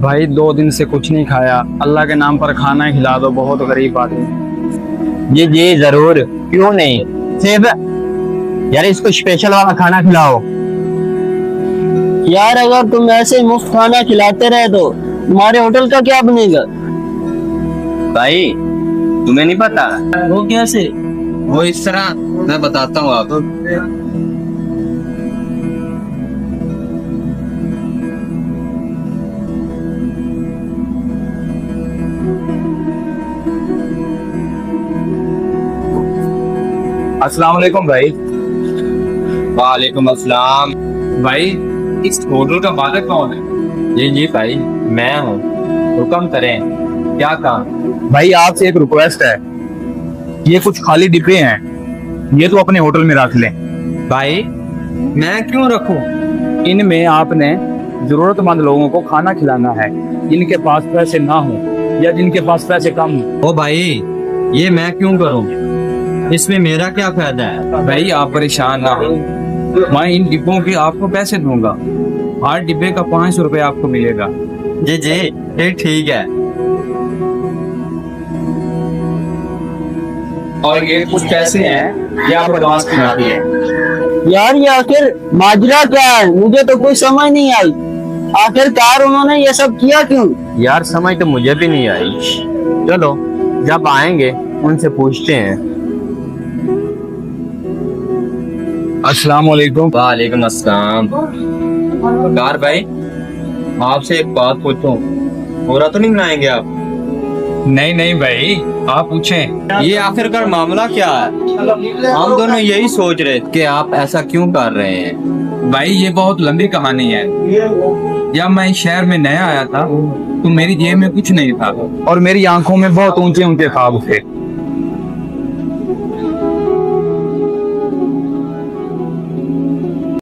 भाई 2 दिन से कुछ नहीं खाया, अल्लाह के नाम पर खाना खिला दो, बहुत गरीब आदमी। जी जरूर, क्यों नहीं। सिर्फ यार इसको स्पेशल वाला खाना खिलाओ। यार अगर तुम ऐसे मुफ्त खाना खिलाते रहे तो तुम्हारे होटल का क्या बनेगा? भाई तुम्हें नहीं पता, वो कैसे? वो इस तरह, मैं बताता हूँ आपको। अस्सलाम वालेकुम भाई। वालेकुम अस्सलाम। भाई इस होटल का मालिक कौन है? जी भाई, मैं हूँ, हुक्म करें, क्या काम? भाई आपसे एक रिक्वेस्ट है, ये कुछ खाली डिब्बे हैं, ये तो अपने होटल में रख लें। भाई मैं क्यों रखूं? इनमें आपने जरूरतमंद लोगों को खाना खिलाना है, जिनके पास पैसे ना हो या जिनके पास पैसे कम हो। ओ भाई, ये मैं क्यों करूं? इसमें मेरा क्या फायदा है? भाई आप परेशान ना हो, मैं इन डिब्बों के आपको पैसे दूंगा, हर डिब्बे का 500 रुपए आपको मिलेगा। जी ये ठीक है। और ये कुछ पैसे हैं, ये आप एडवांस की ना दिए। यार ये आखिर माजरा क्या है? मुझे तो कोई समझ नहीं आई। आखिरकार उन्होंने ये सब किया क्यों? यार समझ तो मुझे भी नहीं आई। चलो जब आएंगे उनसे पूछते हैं। अस्सलाम वालेकुम। वालेकुम अस्सलाम। कार भाई, आपसे एक बात पूछूं, पूरा तो नहीं बनाएंगे आप? नहीं नहीं भाई, आप पूछें। ये आखिरकार मामला क्या है? हम दोनों यही सोच रहे थे कि आप ऐसा क्यों कर रहे हैं। भाई ये बहुत लंबी कहानी है। जब मैं इस शहर में नया आया था तो मेरी जेब में कुछ नहीं था और मेरी आंखों में बहुत ऊंचे ऊंचे ख्वाब थे।